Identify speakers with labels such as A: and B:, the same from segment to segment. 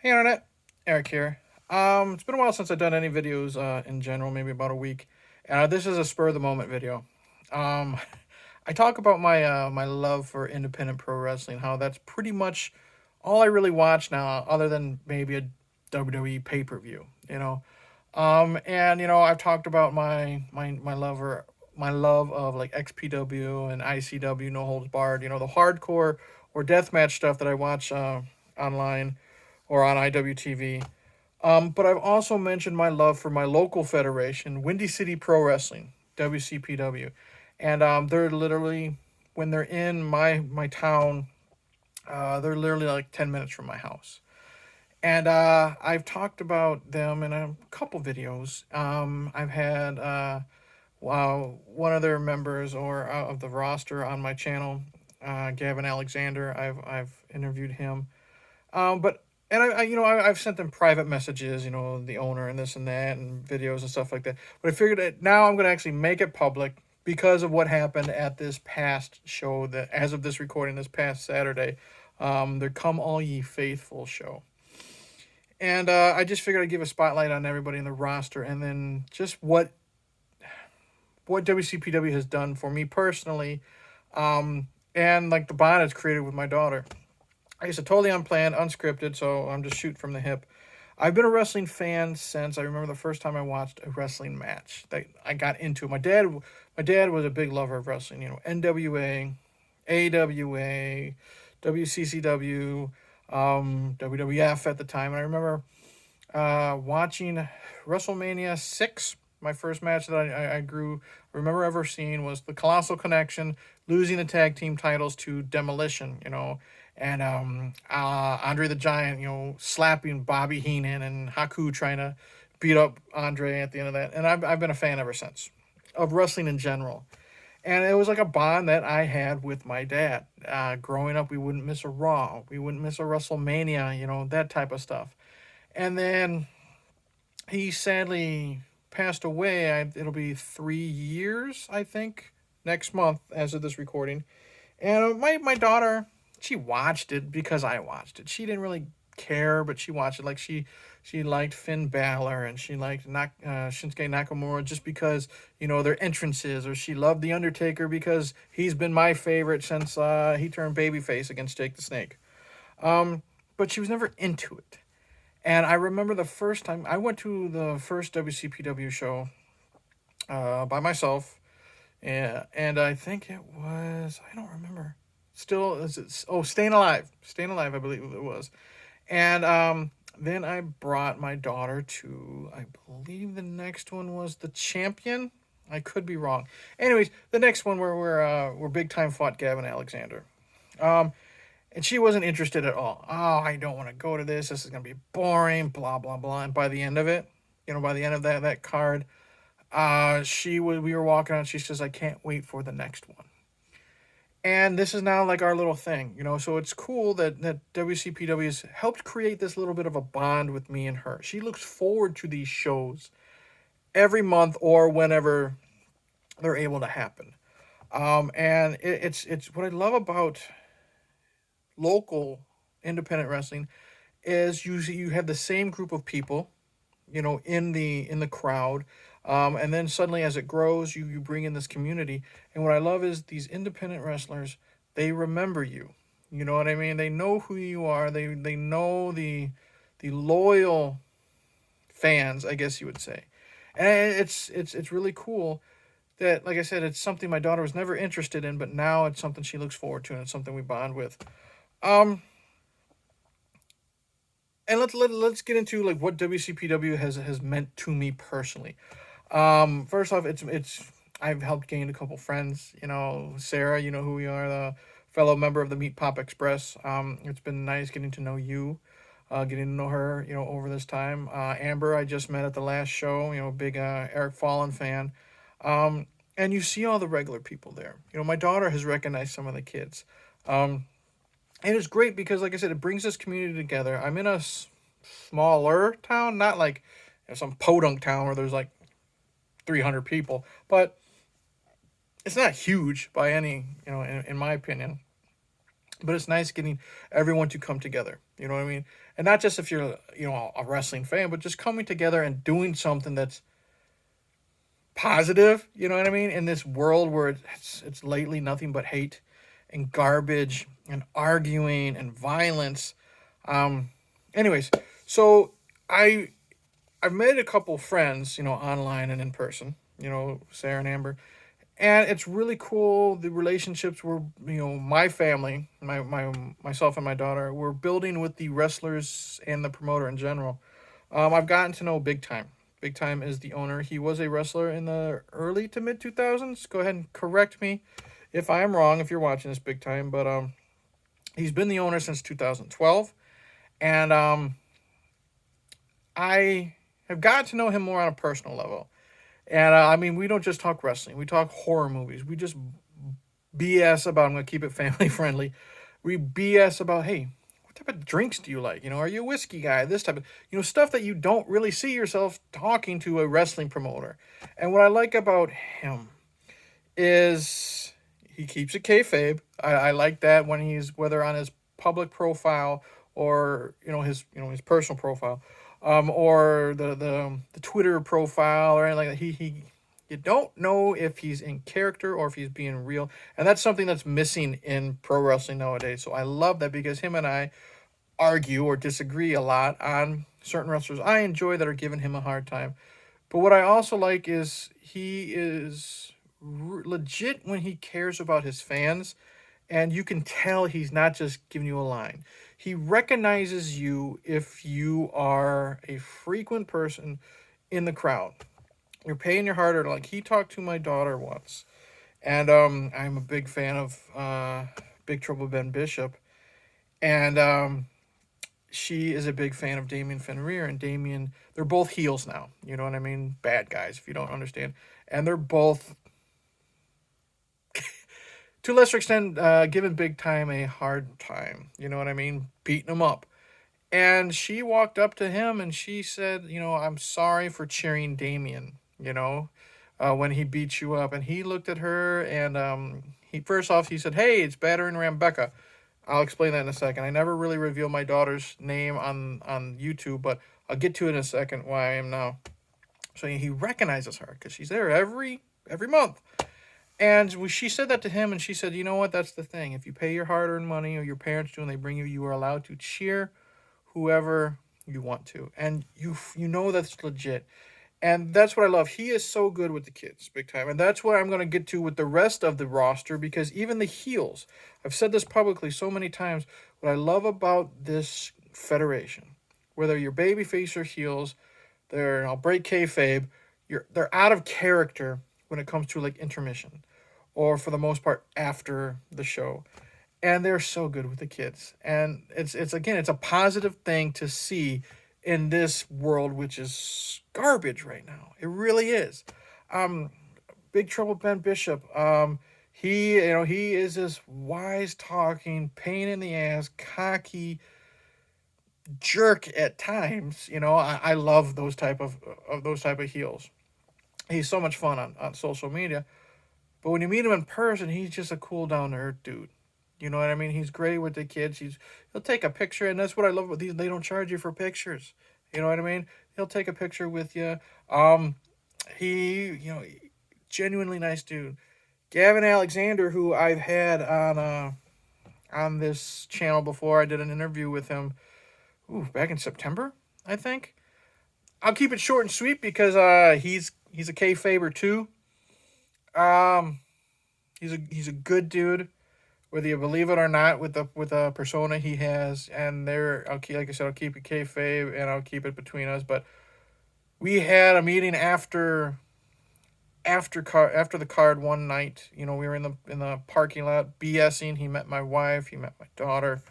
A: Hey Internet, Eric here. It's been a while since I've done any videos in general, maybe about a week. This is a spur of the moment video. Um, I talk about my love for independent pro wrestling, how that's pretty much all I really watch now, other than maybe a WWE pay per view. I've talked about my love of like XPW and ICW, No Holds Barred. The hardcore or deathmatch stuff that I watch online or on IWTV. But I've also mentioned my love for my local federation, Windy City Pro Wrestling, WCPW, and they're literally when they're in my town, they're literally like 10 minutes from my house. And I've talked about them in a couple videos. I've had one of their members or of the roster on my channel, Gavin Alexander. I've interviewed him. But and I've sent them private messages, the owner and this and that, and videos and stuff like that. But I figured that now I'm going to actually make it public because of what happened at this past show that, as of this recording, this past Saturday, their "Come All Ye Faithful" show. And I just figured I'd give a spotlight on everybody in the roster, and then just what WCPW has done for me personally, and like the bond it's created with my daughter. I guess totally unplanned, unscripted, so I'm just shooting from the hip. I've been a wrestling fan since I remember the first time I watched a wrestling match. That I got into it. My dad was a big lover of wrestling. NWA, AWA, WCCW, WWF at the time. And I remember watching WrestleMania 6. My first match that remember ever seeing was the Colossal Connection losing the tag team titles to Demolition, and Andre the Giant, slapping Bobby Heenan and Haku trying to beat up Andre at the end of that. And I've been a fan ever since of wrestling in general. And it was like a bond that I had with my dad. Growing up, we wouldn't miss a Raw, we wouldn't miss a WrestleMania, that type of stuff. And then he sadly passed away. It'll be 3 years, I think, next month as of this recording. And my daughter, she watched it because I watched it. She didn't really care, but she watched it. Like she liked Finn Balor and she liked Shinsuke Nakamura just because their entrances, or she loved the Undertaker because he's been my favorite since he turned babyface against Jake the Snake. But she was never into it. And I remember the first time I went to the first WCPW show by myself. Yeah, and I think it was, I don't remember. Still, is it? Oh, Staying Alive, I believe it was. And then I brought my daughter to, I believe the next one was the Champion. I could be wrong. Anyways, the next one where big time fought Gavin Alexander. Um, and she wasn't interested at all. Oh, I don't want to go to this. This is gonna be boring. Blah blah blah. And by the end of it, by the end of that card, we were walking out. She says, "I can't wait for the next one." And this is now like our little thing, So it's cool that WCPW has helped create this little bit of a bond with me and her. She looks forward to these shows every month or whenever they're able to happen. And it's what I love about local independent wrestling is usually you have the same group of people, in the crowd, and then suddenly as it grows, you bring in this community. And what I love is these independent wrestlers, they remember you. You know what I mean? They know who you are. They know the loyal fans, I guess you would say. And it's really cool that, like I said, it's something my daughter was never interested in, but now it's something she looks forward to, and it's something we bond with. Um, and let's get into like what WCPW has meant to me personally. First off, it's I've helped gain a couple friends. Sarah, you know who we are, the fellow member of the Meat Pop Express. It's been nice getting to know you, getting to know her, over this time. Amber, I just met at the last show. Big Eric Fallen fan. And you see all the regular people there. My daughter has recognized some of the kids. Um, and it's great because, like I said, it brings this community together. I'm in a smaller town, not like some podunk town where there's like 300 people, but it's not huge by any, in my opinion. But it's nice getting everyone to come together. You know what I mean? And not just if you're, a wrestling fan, but just coming together and doing something that's positive. You know what I mean? In this world where it's lately nothing but hate and garbage and arguing and violence. Um, Anyways, so I I've made a couple friends, online and in person. Sarah and Amber, and it's really cool. The relationships were, my family, myself and my daughter, were building with the wrestlers and the promoter in general. I've gotten to know Big Time. Big Time is the owner. He was a wrestler in the early to mid 2000s. Go ahead and correct me if I am wrong if you're watching this, Big Time. But he's been the owner since 2012, and I have gotten to know him more on a personal level. And I mean, we don't just talk wrestling. We talk horror movies. We just BS about. I'm gonna keep it family friendly. We BS about, hey, what type of drinks do you like? Are you a whiskey guy? This type of stuff that you don't really see yourself talking to a wrestling promoter. And what I like about him is he keeps it kayfabe. I like that when he's, whether on his public profile or his personal profile, or the Twitter profile or anything like that. He You don't know if he's in character or if he's being real, and that's something that's missing in pro wrestling nowadays. So I love that, because him and I argue or disagree a lot on certain wrestlers I enjoy that are giving him a hard time. But what I also like is he is legit when he cares about his fans, and you can tell he's not just giving you a line. He recognizes you if you are a frequent person in the crowd. You're paying your hard earned. Like, he talked to my daughter once, and I'm a big fan of Big Trouble Ben Bishop, and she is a big fan of Damien Fenrir and Damien. They're both heels now. You know what I mean? Bad guys, if you don't understand. And they're both, to a lesser extent, giving Big Time a hard time. You know what I mean? Beating him up. And she walked up to him and she said, I'm sorry for cheering Damien, when he beat you up. And he looked at her and he, first off, he said, hey, it's Battering Rebecca. I'll explain that in a second. I never really reveal my daughter's name on YouTube, but I'll get to it in a second why I am now. So he recognizes her because she's there every month. And she said that to him, and she said, you know what, that's the thing. If you pay your hard-earned money, or your parents do, and they bring you, you are allowed to cheer whoever you want to. And you know that's legit. And that's what I love. He is so good with the kids, Big Time. And that's what I'm going to get to with the rest of the roster, because even the heels, I've said this publicly so many times, what I love about this federation, whether you're babyface or heels, I'll break kayfabe, they're out of character when it comes to like intermission, or for the most part after the show. And they're so good with the kids. And it's again, it's a positive thing to see in this world, which is garbage right now. It really is. Um, Big Trouble Ben Bishop. He is this wise talking, pain in the ass, cocky jerk at times. I love those type of heels. He's so much fun on social media. But when you meet him in person, he's just a cool down to earth dude. You know what I mean? He's great with the kids. He'll take a picture, and that's what I love about these. They don't charge you for pictures. You know what I mean? He'll take a picture with you. He, genuinely nice dude. Gavin Alexander, who I've had on this channel before. I did an interview with him, back in September, I think. I'll keep it short and sweet because he's a kayfaber too. Um, he's a good dude, whether you believe it or not, with the persona he has. And like I said, I'll keep it kayfabe and I'll keep it between us. But we had a meeting after the card one night. We were in the parking lot BSing. He met my wife. He met my daughter.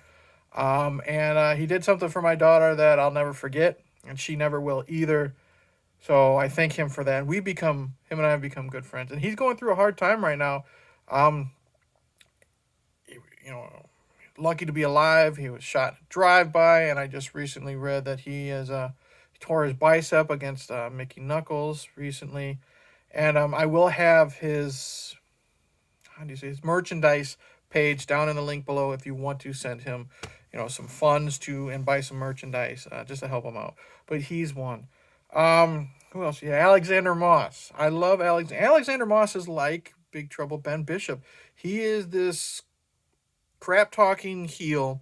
A: And he did something for my daughter that I'll never forget, and she never will either. So I thank him for that. Him and I have become good friends, and he's going through a hard time right now. Um, you know, Lucky to be alive. He was shot in a drive-by, and I just recently read that he tore his bicep against Mickey Knuckles recently. And I will have his, how do you say, his merchandise page down in the link below if you want to send him, some funds to and buy some merchandise just to help him out. But he's one. Who else? Yeah, Alexander Moss. I love Alexander Moss is like Big Trouble Ben Bishop. He is this crap talking heel,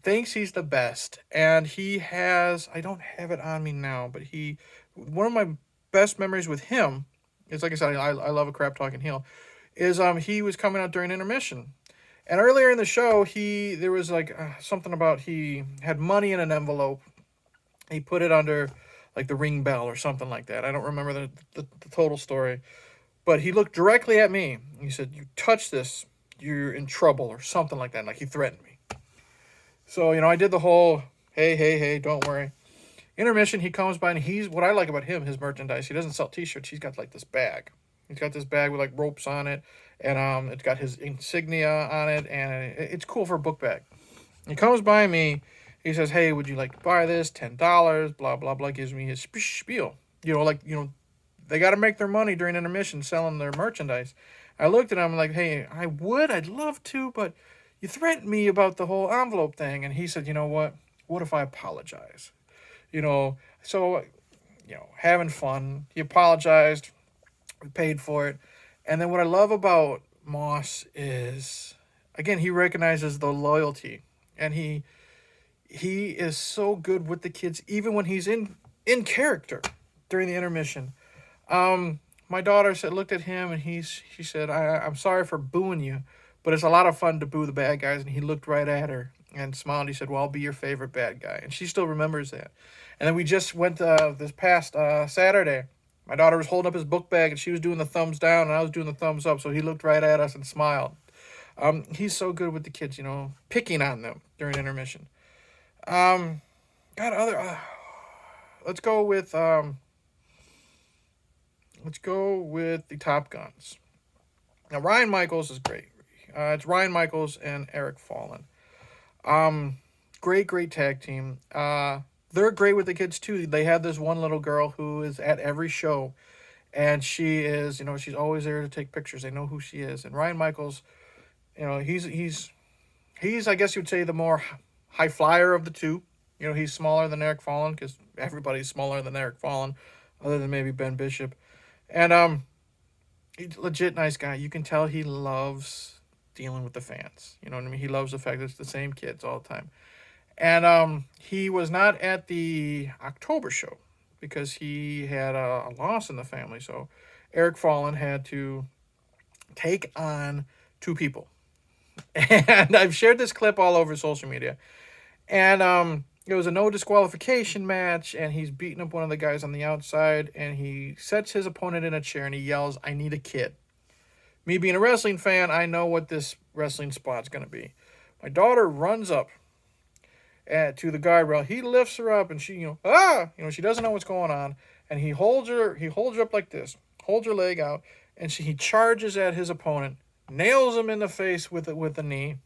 A: thinks he's the best, and he has. I don't have it on me now, but one of my best memories with him is, like I said, I love a crap talking heel. Is he was coming out during intermission, and earlier in the show there was like something about he had money in an envelope. He put it under like the ring bell or something like that. I don't remember the total story, but he looked directly at me. He said, "You touch this, you're in trouble," or something like that. Like he threatened me. So, I did the whole, hey, hey, hey, don't worry. Intermission, he comes by, and what I like about him, his merchandise, he doesn't sell t-shirts. He's got like this bag. He's got this bag with like ropes on it, and it's got his insignia on it, and it's cool for a book bag. He comes by me, he says, "Hey, would you like to buy this? $10, blah, blah, blah," gives me his spiel. They got to make their money during intermission selling their merchandise. I looked at him like, "Hey, I'd love to, but you threatened me about the whole envelope thing." And he said, "You know what? What if I apologize?" So, having fun. He apologized. We paid for it. And then what I love about Moss is, again, he recognizes the loyalty. And he is so good with the kids, even when he's in character during the intermission. My daughter looked at him, and she said, I'm sorry for booing you, but it's a lot of fun to boo the bad guys." And he looked right at her and smiled. He said, "Well, I'll be your favorite bad guy." And she still remembers that. And then we just went this past Saturday. My daughter was holding up his book bag, and she was doing the thumbs down, and I was doing the thumbs up. So he looked right at us and smiled. He's so good with the kids, picking on them during intermission. Got other. Let's go with the Top Guns. Now Ryan Michaels is great. It's Ryan Michaels and Eric Fallon. Great tag team. They're great with the kids too. They have this one little girl who is at every show, and she is, she's always there to take pictures. They know who she is. And Ryan Michaels, he's I guess you'd say the more high flyer of the two. He's smaller than Eric Fallon, because everybody's smaller than Eric Fallon, other than maybe Ben Bishop. And he's a legit nice guy. You can tell he loves dealing with the fans. You know what I mean? He loves the fact that it's the same kids all the time. And he was not at the October show because he had a loss in the family. So Eric Fallon had to take on two people. And I've shared this clip all over social media. And it was a no disqualification match, and he's beating up one of the guys on the outside, and he sets his opponent in a chair, and he yells, "I need a kid." Me being a wrestling fan, I know what this wrestling spot's going to be. My daughter runs up to the guardrail. He lifts her up, and she, she doesn't know what's going on, and he holds her up like this, holds her leg out, and he charges at his opponent, nails him in the face with a knee.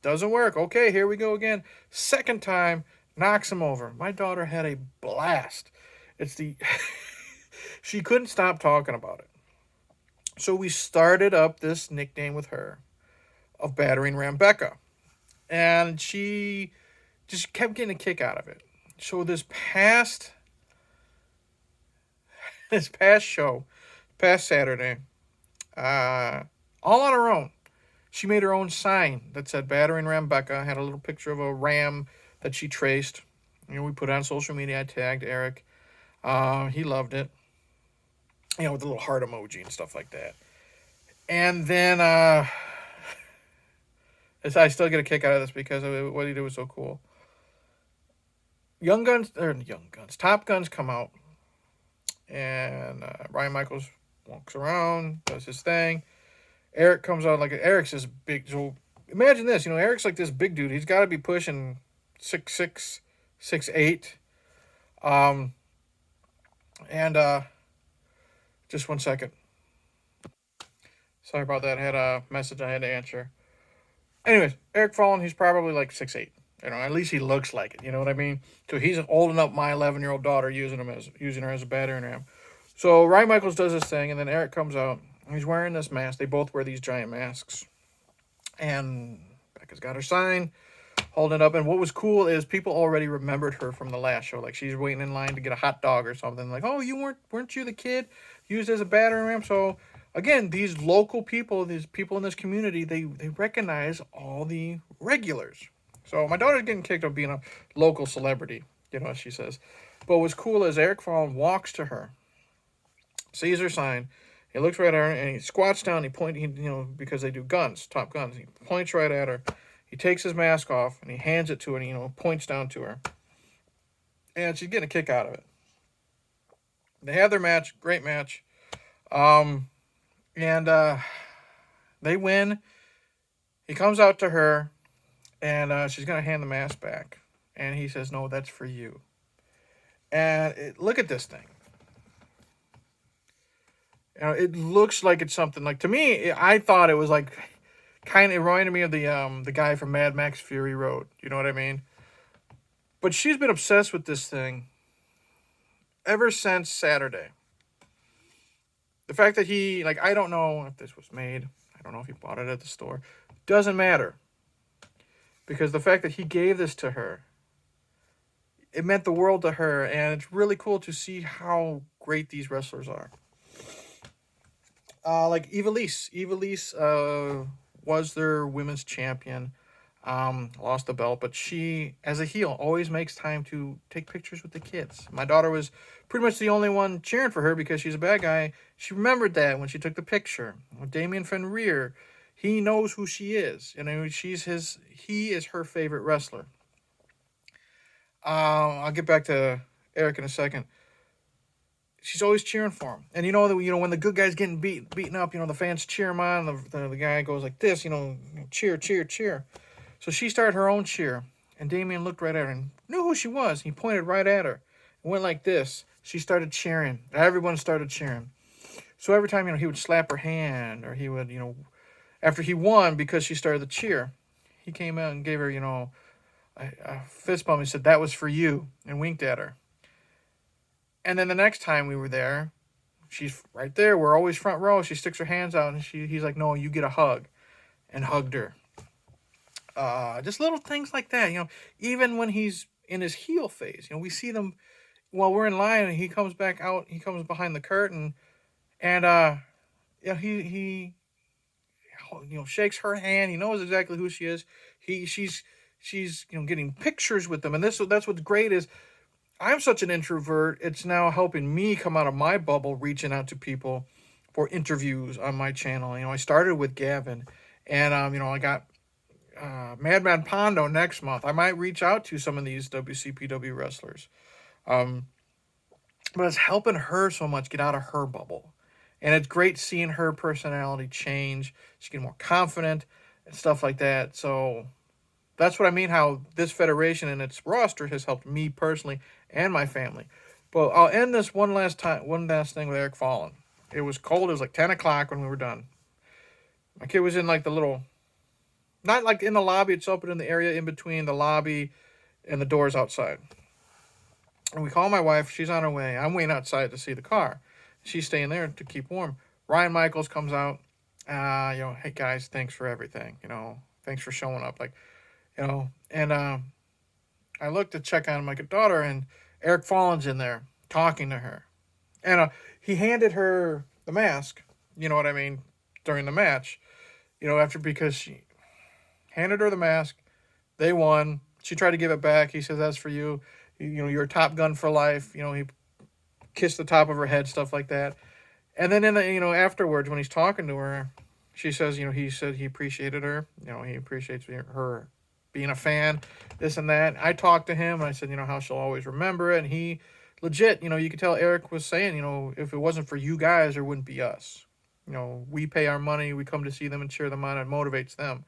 A: Doesn't work. Okay, here we go again. Second time, knocks him over. My daughter had a blast. She couldn't stop talking about it. So we started up this nickname with her of Battering Ram Becca. And she just kept getting a kick out of it. So this past show, past Saturday, all on her own, she made her own sign that said Battering Ram Becca, had a little picture of a ram that she traced. We put it on social media. I tagged Eric. He loved it. With the little heart emoji and stuff like that. And then I still get a kick out of this because what he did was so cool. Top Guns come out. And Ryan Michaels walks around, does his thing. Eric comes out Eric's this big. So imagine this, Eric's like this big dude. He's got to be pushing 6'6", 6'8". And just 1 second. Sorry about that. I had a message I had to answer. Anyways, Eric Fallon, he's probably like 6'8". At least he looks like it. You know what I mean? So he's holding up my 11-year-old daughter, using her as a battering ram. So Ryan Michaels does this thing, and then Eric comes out. He's wearing this mask. They both wear these giant masks. And Becca's got her sign, holding it up. And what was cool is people already remembered her from the last show. Like she's waiting in line to get a hot dog or something. Like, oh, you weren't you the kid used as a battering ram? So again, these local people, these people in this community, they recognize all the regulars. So my daughter's getting kicked of being a local celebrity, as she says. But what's cool is Eric Fallon walks to her, sees her sign, he looks right at her, and he squats down. He points, because they do guns, Top Guns. He points right at her. He takes his mask off and he hands it to her, and points down to her, and she's getting a kick out of it. They have their match, great match, um, and they win. He comes out to her, and she's gonna hand the mask back, and he says, "No, that's for you." And look at this thing. It looks like it's something like, to me. I thought it was like kind of, it reminded me of the guy from Mad Max Fury Road. You know what I mean? But she's been obsessed with this thing ever since Saturday. The fact that he, like, I don't know if this was made. I don't know if he bought it at the store. Doesn't matter. Because the fact that he gave this to her, it meant the world to her, and it's really cool to see how great these wrestlers are. Like Eva Lise was their women's champion. Lost the belt, but she, as a heel, always makes time to take pictures with the kids. My daughter was pretty much the only one cheering for her because she's a bad guy. She remembered that when she took the picture. Damian Fenrir, he knows who she is. He is her favorite wrestler. I'll get back to Eric in a second. She's always cheering for him, and when the good guy's getting beaten up, the fans cheer him on. The guy goes like this, cheer, cheer, cheer. So she started her own cheer, and Damien looked right at her and knew who she was. He pointed right at her and went like this. She started cheering. Everyone started cheering. So every time, he would slap her hand, or he would, after he won, because she started the cheer, he came out and gave her, a fist bump. He said, "That was for you," and winked at her. And then the next time we were there, she's right there. We're always front row. She sticks her hands out, and he's like, "No, you get a hug," and hugged her. Just little things like that, even when he's in his heel phase, we see them while we're in line, and he comes back out, he comes behind the curtain, and he shakes her hand. He knows exactly who she is. She's getting pictures with them, and that's what's great is I'm such an introvert. It's now helping me come out of my bubble, reaching out to people for interviews on my channel. I started with Gavin, and I got Madman Pondo next month. I might reach out to some of these WCPW wrestlers. But it's helping her so much get out of her bubble. And it's great seeing her personality change. She's getting more confident and stuff like that. So that's what I mean, how this federation and its roster has helped me personally and my family. But I'll end this one last thing with Eric Fallon. It was cold. It was like 10 o'clock when we were done. My kid was in like the little, not like in the lobby itself, but in the area in between the lobby and the doors outside. And we call my wife. She's on her way. I'm waiting outside to see the car. She's staying there to keep warm. Ryan Michaels comes out. Hey guys, thanks for everything. Thanks for showing up. Like, and I looked to check on my daughter, and Eric Fallon's in there talking to her. And he handed her the mask, you know what I mean, during the match. Because she handed her the mask. They won. She tried to give it back. He says, "That's for you. You're a Top Gun for life." He kissed the top of her head, stuff like that. And then afterwards, when he's talking to her, she says, he said he appreciated her. He appreciates her being a fan, this and that. I talked to him, and I said, how she'll always remember it. And he legit, you could tell Eric was saying, if it wasn't for you guys, there wouldn't be us. We pay our money, we come to see them and cheer them on. It motivates them.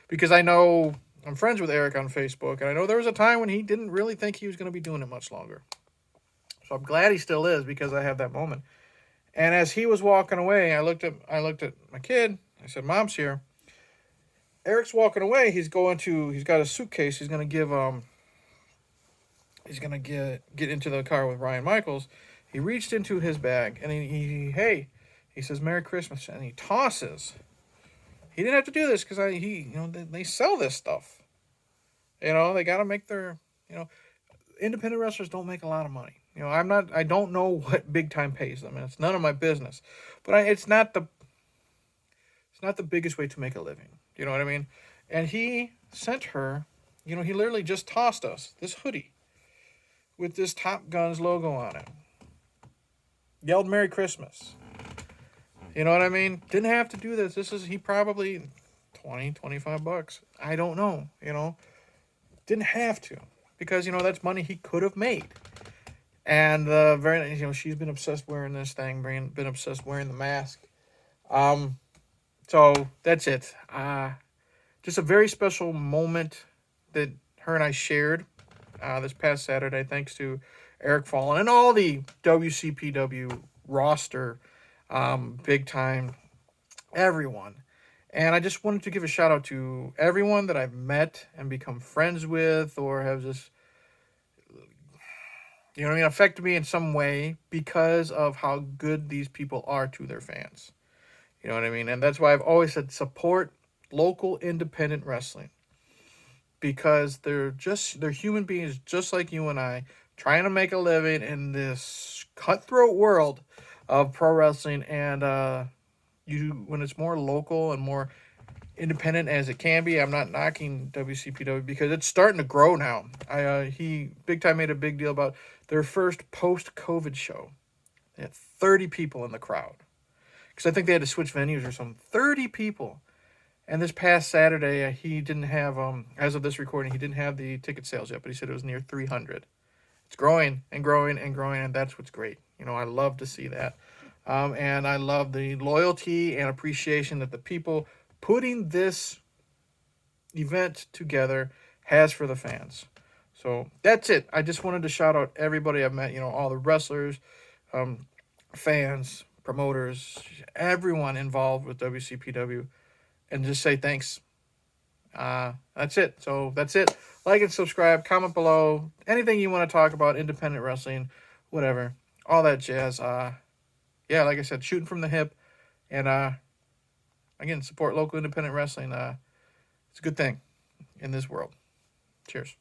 A: Because I know I'm friends with Eric on Facebook, and I know there was a time when he didn't really think he was going to be doing it much longer. So I'm glad he still is, because I have that moment. And as he was walking away, I looked at my kid. I said, "Mom's here." Eric's walking away. He's got a suitcase. He's gonna get into the car with Ryan Michaels. He reached into his bag, and he says, "Merry Christmas," and he tosses He didn't have to do this because they sell this stuff. They got to make their, you know, independent wrestlers don't make a lot of money. I don't know what big time pays them, and it's none of my business. But it's not the biggest way to make a living. You know what I mean? And he sent her, he literally just tossed us this hoodie with this Top Guns logo on it. Yelled Merry Christmas. You know what I mean? Didn't have to do this. He probably 20, $25. I don't know, Didn't have to. Because, that's money he could have made. And she's been obsessed wearing this thing, been obsessed wearing the mask. So that's it. Just a very special moment that her and I shared this past Saturday, thanks to Eric Fallon and all the WCPW roster, big time, everyone. And I just wanted to give a shout out to everyone that I've met and become friends with, or have just, affected me in some way because of how good these people are to their fans. You know what I mean? And that's why I've always said support local independent wrestling, because they're human beings just like you and I, trying to make a living in this cutthroat world of pro wrestling. And when it's more local and more independent as it can be, I'm not knocking WCPW because it's starting to grow now. He big time made a big deal about their first post-COVID show. They had 30 people in the crowd because I think they had to switch venues or something. 30 people. And this past Saturday, he didn't have, as of this recording, he didn't have the ticket sales yet, but he said it was near 300. It's growing and growing and growing, and that's what's great. I love to see that. And I love the loyalty and appreciation that the people putting this event together has for the fans. So that's it. I just wanted to shout out everybody I've met, all the wrestlers, fans, promoters, everyone involved with WCPW, and just say thanks. That's it. So that's it. Like and subscribe, comment below, anything you want to talk about, independent wrestling, whatever, all that jazz. Yeah, like I said, shooting from the hip, and again, support local independent wrestling. It's a good thing in this world. Cheers.